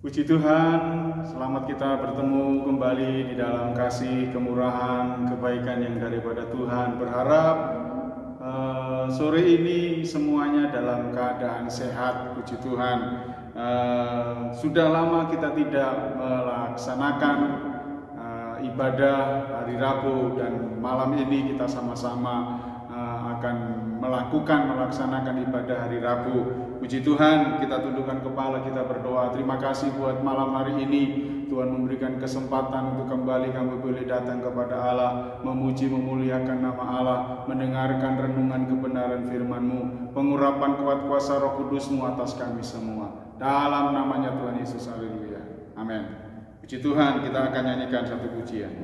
Puji Tuhan, selamat kita bertemu kembali di dalam kasih, kemurahan, kebaikan yang daripada Tuhan. Berharap sore ini semuanya dalam keadaan sehat, puji Tuhan. Sudah lama kita tidak melaksanakan ibadah hari Rabu, dan malam ini kita sama-sama akan melaksanakan ibadah hari Rabu. Puji Tuhan, kita tundukkan kepala, kita berdoa. Terima kasih buat malam hari ini. Tuhan memberikan kesempatan untuk kembali kami boleh datang kepada Allah, memuji memuliakan nama Allah, mendengarkan renungan kebenaran firman-Mu, pengurapan kuat kuasa Roh Kudus-Mu atas kami semua. Dalam namanya Tuhan Yesus, haleluya. Amin. Puji Tuhan, kita akan nyanyikan satu pujian.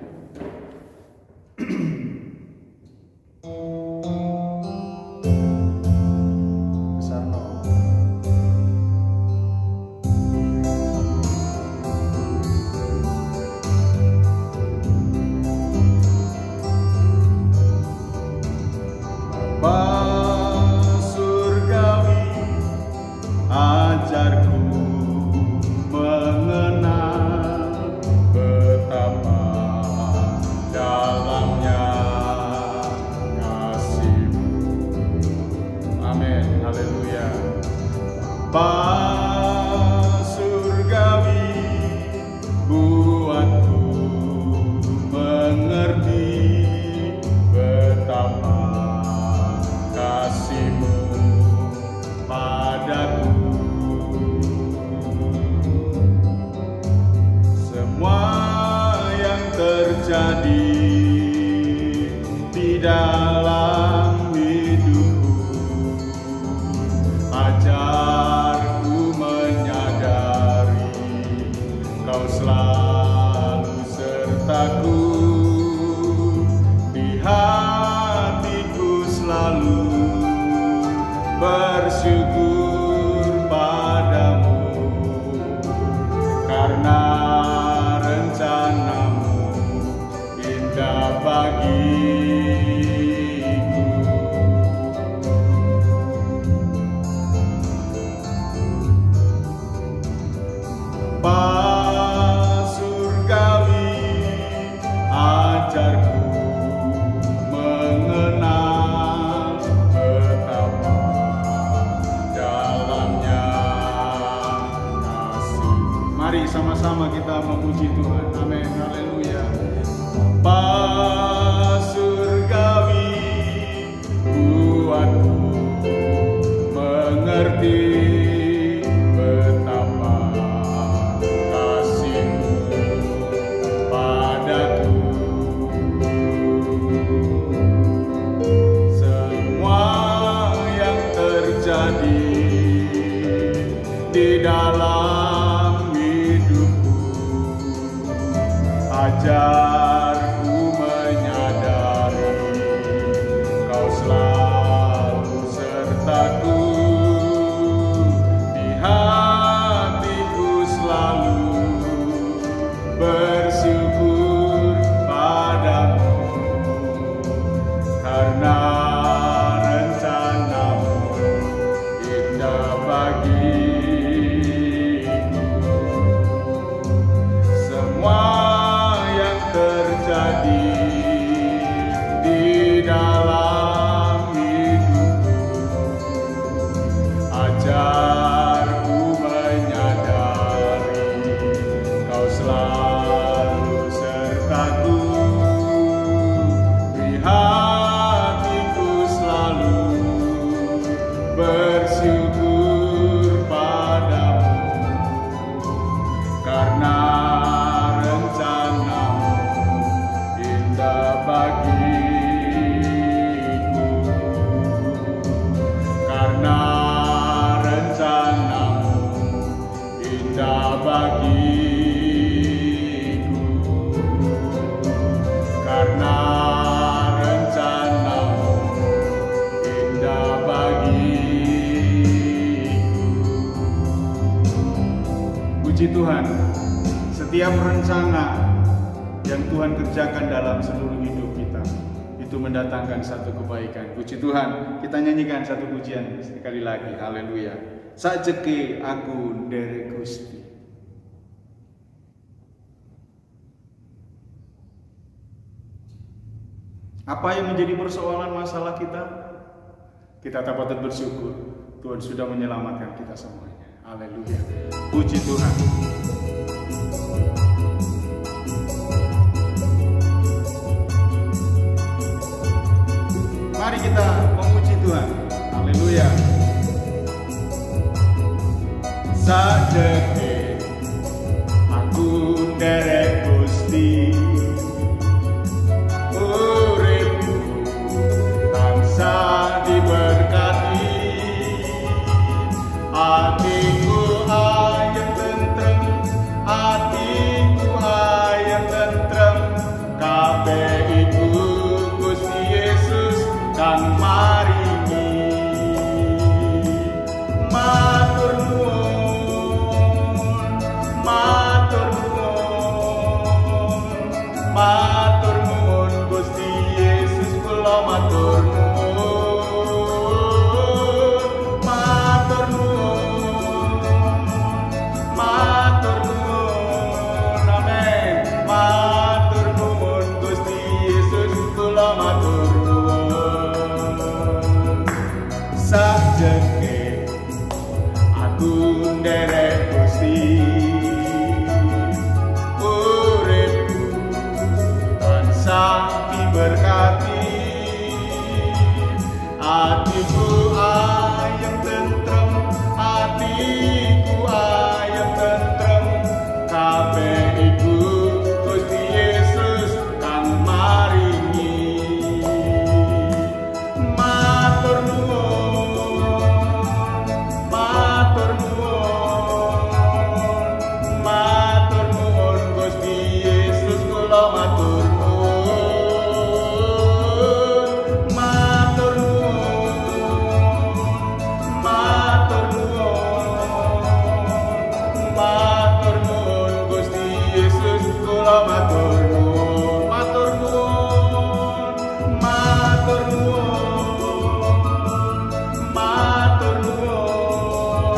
Sama-sama kita memuji Tuhan. Amin. Haleluya. Bapa surgawi, buatku mengerti betapa kasih-Mu padaku. Semua yang terjadi di dalam ajarku menyadari Kau selalu sertaku, di hatiku selalu bersyukur padamu, karena rencana-Mu indah bagiku. Semua terjadi di dalam hidupku, ajarku menyadari Kau selalu sertaku, di hatiku selalu bersyukur padamu, karena bagiku, karena rencana-Mu indah bagiku, karena rencana-Mu indah bagiku. Puji Tuhan, setiap rencana yang Tuhan kerjakan dalam seluruh hidup kita itu mendatangkan satu kebaikan. Puji Tuhan, kita nyanyikan satu pujian sekali lagi. Haleluya. Sajeke aku nderek Gusti. Apa yang menjadi persoalan masalah kita? Kita tak patut bersyukur. Tuhan sudah menyelamatkan kita semuanya. Haleluya. Puji Tuhan. Mari kita memuji Tuhan. Haleluya. Sadeke aku derek Gusti, uripku tansah diberkati, hatiku ayem tentrem, hatiku ayem tentrem, kabeh iku Gusti Yesus kang maringi. Matur nuwun, matur nuwun, matur nuwun Gusti Yesus, kula matur nuwun, matur nuwun, matur nuwun, amin. Matur nuwun Gusti Yesus, kula matur nuwun. Sajeke aku nderek Gusti, uripku tansah diberkati, hatiku ayem tentrem, hatiku ayem tentrem, kabeh iku Gusti Yesus kang maringi. Matur nuwun, matur nuwun, matur nuwun Gusti Yesus, kula matur nuwun, matur nuwun, matur nuwun, matur nuwun Gusti Yesus, kula matur nuwun, matur nuwun, matur nuwun, matur nuwun,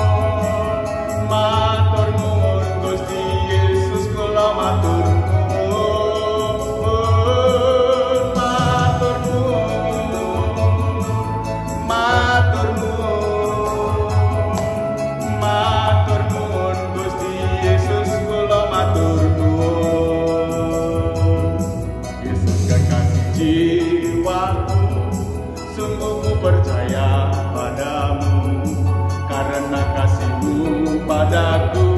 matur nuwun Gusti Yesus, kula matur nuwun, matur nuwun, matur nuwun, matur nuwun Gusti Yesus, kula matur nuwun. Yesus kekasih jiwaku, sungguh ku percaya padamu, karena kasih-Mu padaku,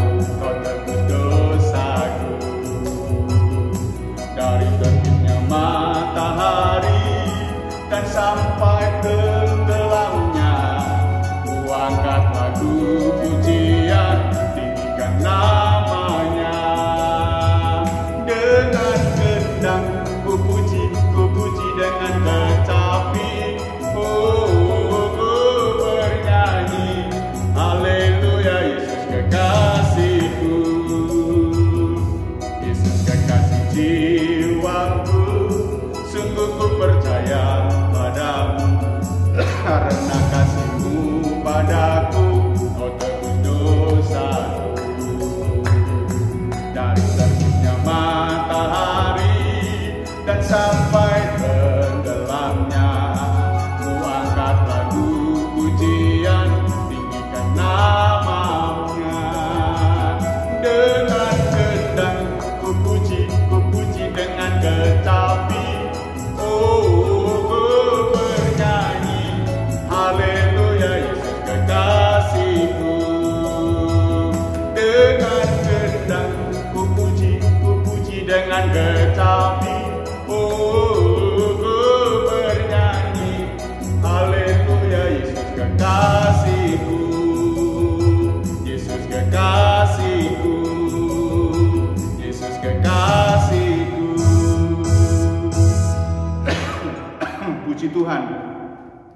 Kau tebus dosaku. Dari terbitnya matahari dan sampai tenggelamnya, ku angkat lagu pujian, tinggikan namanya. Dengan gendang ku puji dengan kecapi, ku bernyanyi, haleluya. Yesus kekasihku, Yesus kekasih jiwaku, sungguh ku percaya padamu, karena kasih-Mu padaku, Kau tebus dosaku. Dari terbitnya matahari dan sampai tenggelamnya, ku angkat lagu pujian, tinggikan namanya. Dengan gendang ku puji dengan kecapi, ku bernyanyi, haleluya. Yesus kekasihku, dengan gendang ku puji dengan kecapi, ku bernyanyi, haleluya. Yesus kekasihku, Yesus kekasihku, Yesus kekasihku. Puji Tuhan,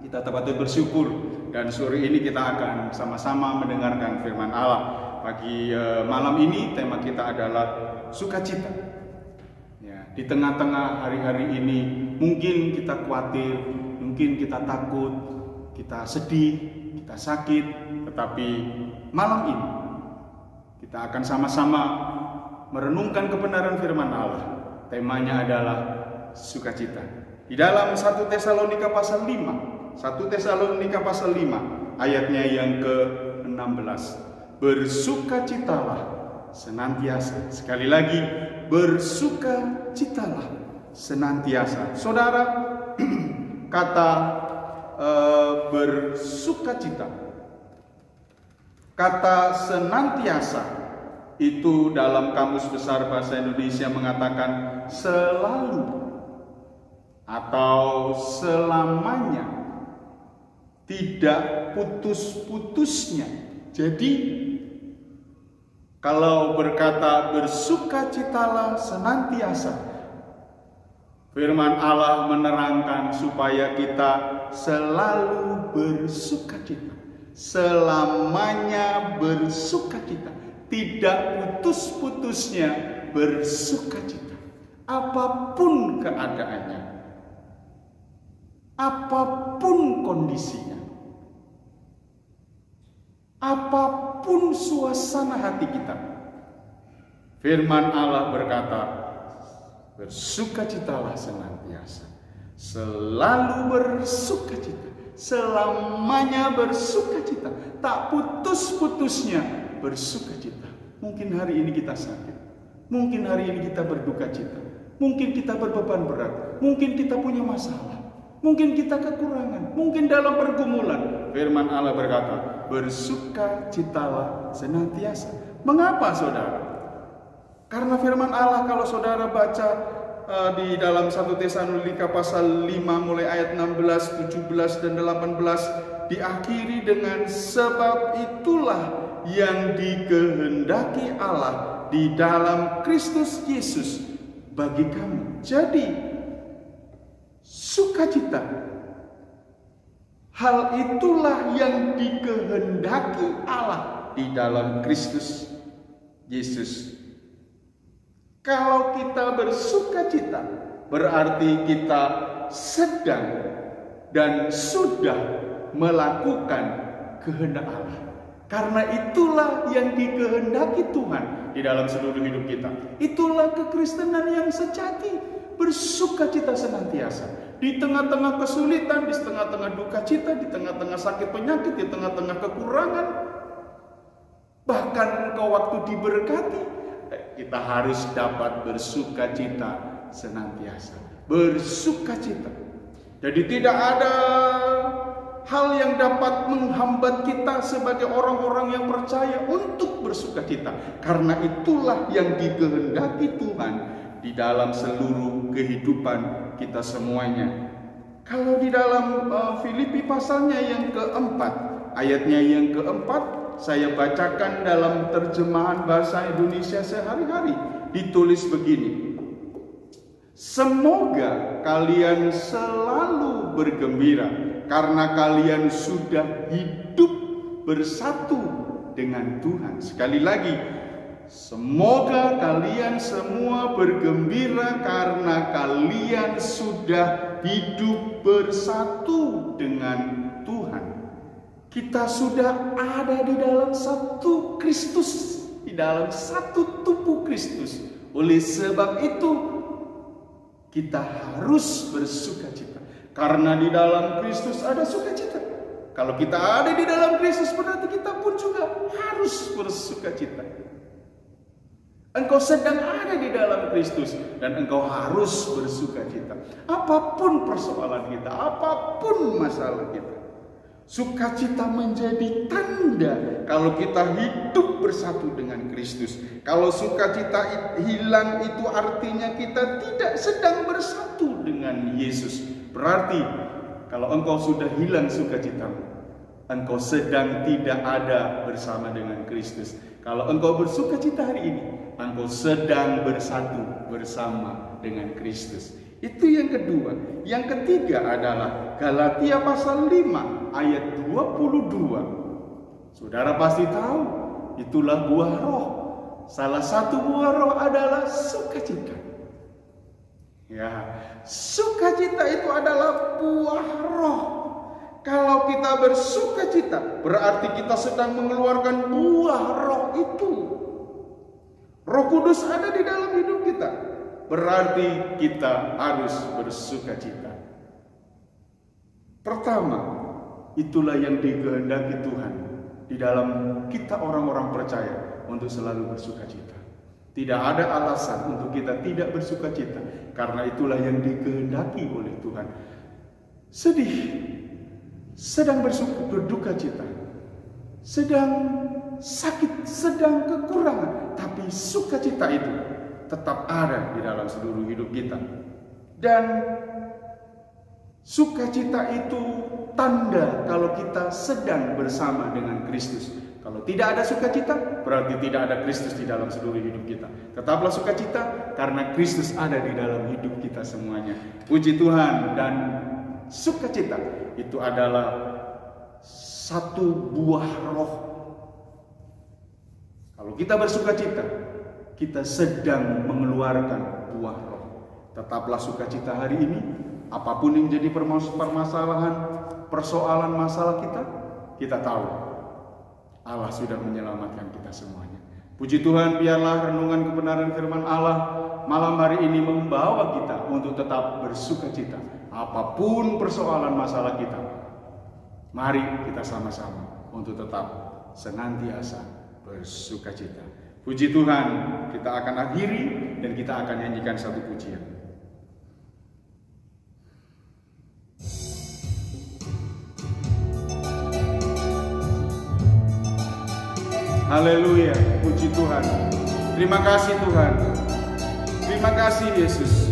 kita patut bersyukur, dan sore ini kita akan sama-sama mendengarkan firman Allah. Pagi malam ini tema kita adalah sukacita. Ya, di tengah-tengah hari-hari ini mungkin kita khawatir, mungkin kita takut, kita sedih, kita sakit, tetapi malam ini kita akan sama-sama merenungkan kebenaran firman Allah. Temanya adalah sukacita. Di dalam 1 Tesalonika pasal 5, 1 Tesalonika pasal 5 ayatnya yang ke-16. Bersukacitalah senantiasa. Sekali lagi, bersukacitalah senantiasa. Saudara, kata bersukacita, kata senantiasa itu dalam Kamus Besar Bahasa Indonesia mengatakan selalu atau selamanya, tidak putus-putusnya. Jadi kalau berkata bersukacitalah senantiasa, firman Allah menerangkan supaya kita selalu bersukacita, selamanya bersukacita, tidak putus-putusnya bersukacita, apapun keadaannya, apapun kondisinya, apapun suasana hati kita. Firman Allah berkata, bersukacitalah senantiasa, selalu bersukacita, selamanya bersukacita, tak putus-putusnya bersukacita. Mungkin hari ini kita sakit, mungkin hari ini kita berduka cita, mungkin kita berbeban berat, mungkin kita punya masalah, mungkin kita kekurangan, mungkin dalam pergumulan. Firman Allah berkata, bersukacitalah senantiasa. Mengapa, saudara? Karena firman Allah, kalau saudara baca di dalam 1 Tesalonika pasal 5 mulai ayat 16, 17 dan 18 diakhiri dengan sebab itulah yang dikehendaki Allah di dalam Kristus Yesus bagi kamu. Jadi sukacita, hal itulah yang dikehendaki Allah di dalam Kristus Yesus. Kalau kita bersukacita, berarti kita sedang dan sudah melakukan kehendak Allah. Karena itulah yang dikehendaki Tuhan di dalam seluruh hidup kita. Itulah kekristenan yang sejati, bersukacita senantiasa. Di tengah-tengah kesulitan, di tengah-tengah duka cita, di tengah-tengah sakit penyakit, di tengah-tengah kekurangan, bahkan engkau waktu diberkati, kita harus dapat bersukacita senantiasa. Bersukacita. Jadi tidak ada hal yang dapat menghambat kita sebagai orang-orang yang percaya untuk bersukacita. Karena itulah yang dikehendaki Tuhan di dalam seluruh kehidupan kita semuanya. Kalau di dalam Filipi pasalnya yang keempat, ayatnya yang keempat, saya bacakan dalam terjemahan bahasa Indonesia sehari-hari. Ditulis begini: semoga kalian selalu bergembira karena kalian sudah hidup bersatu dengan Tuhan. Sekali lagi, semoga kalian semua bergembira karena kalian sudah hidup bersatu dengan Tuhan. Kita sudah ada di dalam satu Kristus, di dalam satu tubuh Kristus. Oleh sebab itu, kita harus bersukacita. Karena di dalam Kristus ada sukacita. Kalau kita ada di dalam Kristus, berarti kita pun juga harus bersukacita. Engkau sedang ada di dalam Kristus dan engkau harus bersukacita. Apapun persoalan kita, apapun masalah kita, sukacita menjadi tanda kalau kita hidup bersatu dengan Kristus. Kalau sukacita hilang, itu artinya kita tidak sedang bersatu dengan Yesus. Berarti kalau engkau sudah hilang sukacitamu, engkau sedang tidak ada bersama dengan Kristus. Kalau engkau bersukacita hari ini, engkau sedang bersatu bersama dengan Kristus. Itu yang kedua. Yang ketiga adalah Galatia pasal 5 ayat 22. Saudara pasti tahu, itulah buah roh. Salah satu buah roh adalah sukacita. Ya, sukacita itu adalah buah roh. Kalau kita bersukacita, berarti kita sedang mengeluarkan buah roh itu. Roh Kudus ada di dalam hidup kita. Berarti kita harus bersukacita. Pertama, itulah yang dikehendaki Tuhan di dalam kita orang-orang percaya untuk selalu bersukacita. Tidak ada alasan untuk kita tidak bersukacita, karena itulah yang dikehendaki oleh Tuhan. Sedih, sedang berduka cita, sedang sakit, sedang kekurangan, tapi sukacita itu tetap ada di dalam seluruh hidup kita. Dan sukacita itu tanda kalau kita sedang bersama dengan Kristus. Kalau tidak ada sukacita, berarti tidak ada Kristus di dalam seluruh hidup kita. Tetaplah sukacita karena Kristus ada di dalam hidup kita semuanya. Puji Tuhan. Dan sukacita itu adalah satu buah roh. Kalau kita bersukacita, kita sedang mengeluarkan buah roh. Tetaplah sukacita hari ini. Apapun yang jadi permasalahan, persoalan masalah kita tahu Allah sudah menyelamatkan kita semuanya. Puji Tuhan, biarlah renungan kebenaran firman Allah malam hari ini membawa kita untuk tetap bersukacita. Apapun persoalan masalah kita, mari kita sama-sama untuk tetap senantiasa bersukacita. Puji Tuhan, kita akan akhiri dan kita akan nyanyikan satu pujian. Haleluya, puji Tuhan. Terima kasih Tuhan. Terima kasih Yesus.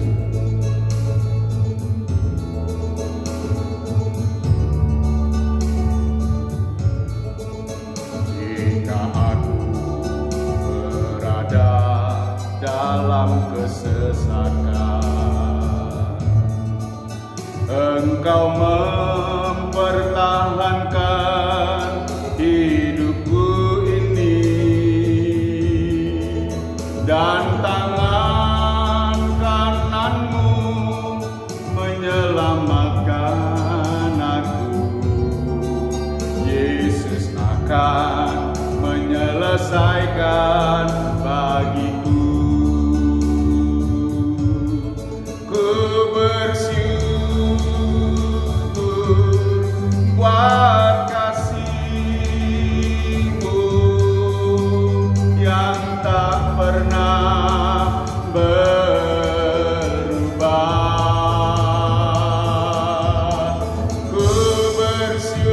Jika aku berada dalam kesesatan, Engkau mempertahankan hidupku dan tangan kananmu menyelamatkan aku. Yesus akan menyelesaikan bagiku. Ku bersyukur buat kasih-Mu yang tak pernah berubah. Ku bersyukur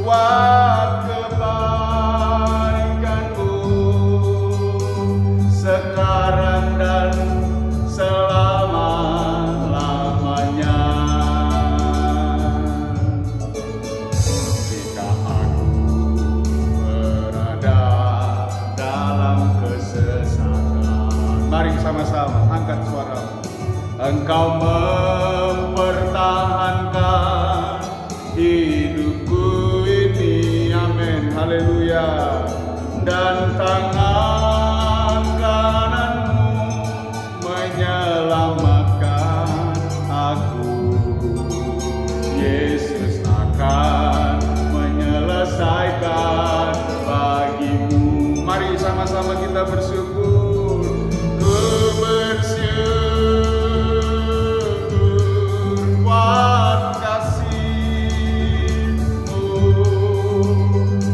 buat kebaikan-Mu sekarang dan selama-lamanya. Jika aku berada dalam kesesatan, mari sama-sama angkat suaramu. Engkau mempertahankan hidupku ini, amin, haleluya. Dan tangan kananmu menyelamatkan aku. Yesus akan menyelesaikan bagimu. Mari sama-sama kita bersyukur. Ku bersyukur buat kasih-Mu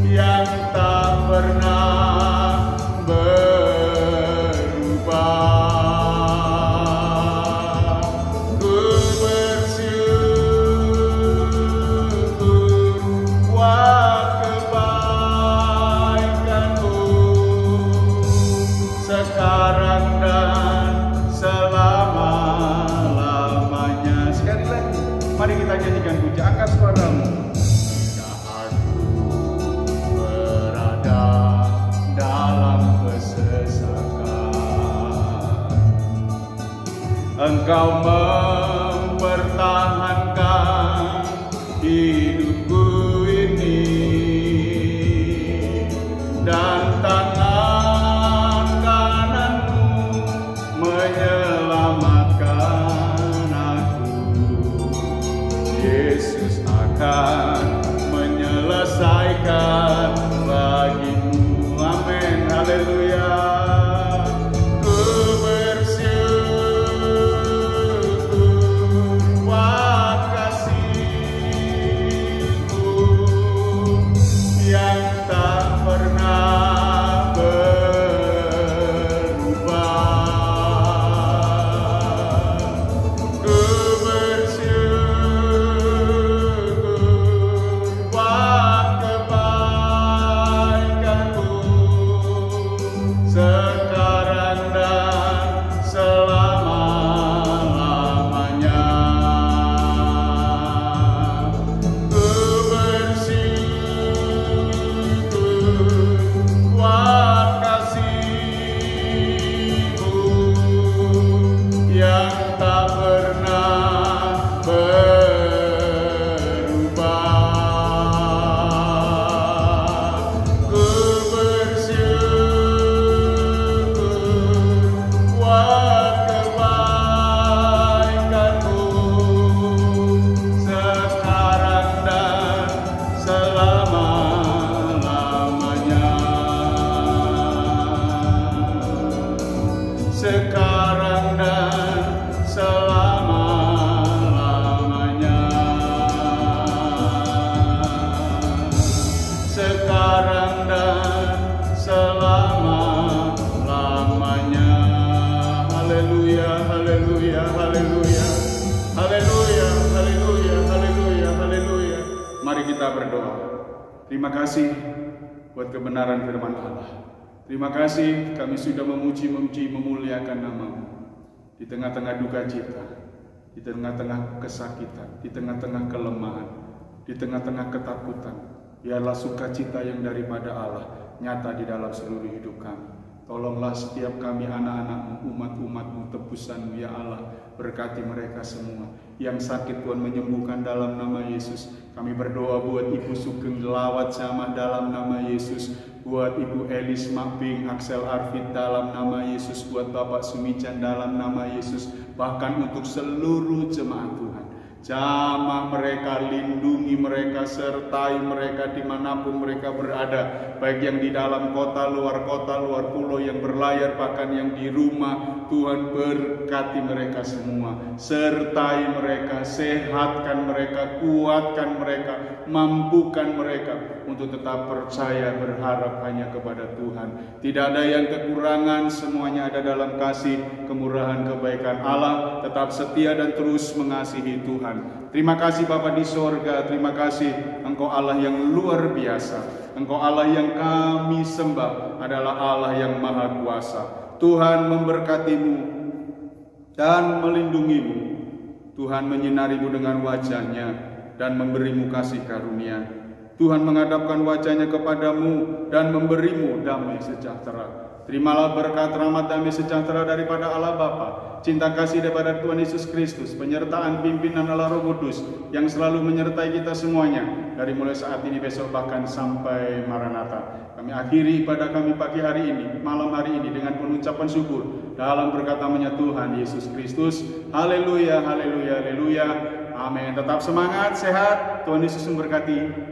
yang tak pernah berubah. Ku bersyukur buat kebaikan-Mu sekarang dan selama-lamanya. Sekali lagi, mari kita nyanyikan puji, angkat suaramu. Jika aku berada dalam kesesatan, Engkau mempertahankan hidupku ini, dan tangan kananmu menyelamatkan aku. Yesus akan menyelesaikan bagimu, amin, haleluya. Ku bersyukur tak pernah berubah. Ku bersyukur buat kebaikan-Mu sekarang dan selama-lamanya. Ku bersyukur buat kasih-Mu yang tak pernah berubah. Ku bersyukur buat kebaikan-Mu sekarang dan selama-lamanya. Sekarang dan selama-lamanya. Sekarang dan selama-lamanya. Haleluya, haleluya, haleluya. Haleluya, haleluya, haleluya, haleluya. Mari kita berdoa. Terima kasih buat kebenaran firman Allah. Terima kasih kami sudah memuji, memuliakan nama-Mu di tengah-tengah duka cita, di tengah-tengah kesakitan, di tengah-tengah kelemahan, di tengah-tengah ketakutan. Biarlah sukacita yang daripada Allah nyata di dalam seluruh hidup kami. Tolonglah setiap kami anak-anak-Mu, umat-umat-Mu, tebusan-Mu ya Allah. Berkati mereka semua. Yang sakit Tuhan menyembuhkan dalam nama Yesus. Kami berdoa buat Ibu Sugeng Lawat Jamah dalam nama Yesus. Buat Ibu Elis Makbing Axel Arfit dalam nama Yesus. Buat Bapak Sumijan dalam nama Yesus. Bahkan untuk seluruh jemaat Tuhan. Jamah mereka, lindungi mereka, sertai mereka dimanapun mereka berada. Baik yang di dalam kota, luar pulau, yang berlayar, bahkan yang di rumah. Tuhan berkati mereka semua. Sertai mereka, sehatkan mereka, kuatkan mereka, mampukan mereka untuk tetap percaya, berharap hanya kepada Tuhan. Tidak ada yang kekurangan, semuanya ada dalam kasih, kemurahan, kebaikan Allah. Tetap setia dan terus mengasihi Tuhan. Terima kasih Bapa di sorga, terima kasih Engkau Allah yang luar biasa. Engkau Allah yang kami sembah adalah Allah yang maha kuasa. Tuhan memberkati-Mu dan melindungi-Mu. Tuhan menyinari-Mu dengan wajah-Nya dan memberi-Mu kasih karunia. Tuhan menghadapkan wajah-Nya kepadamu dan memberi-Mu damai sejahtera. Terimalah berkat, rahmat, damai sejahtera daripada Allah Bapa, cinta kasih daripada Tuhan Yesus Kristus, penyertaan pimpinan Allah Roh Kudus yang selalu menyertai kita semuanya dari mulai saat ini, besok, bahkan sampai Maranatha. Kami akhiri pada kami pagi hari ini, malam hari ini dengan pengucapan syukur dalam berkat namanya Tuhan Yesus Kristus. Haleluya, haleluya, haleluya. Amin. Tetap semangat, sehat. Tuhan Yesus memberkati.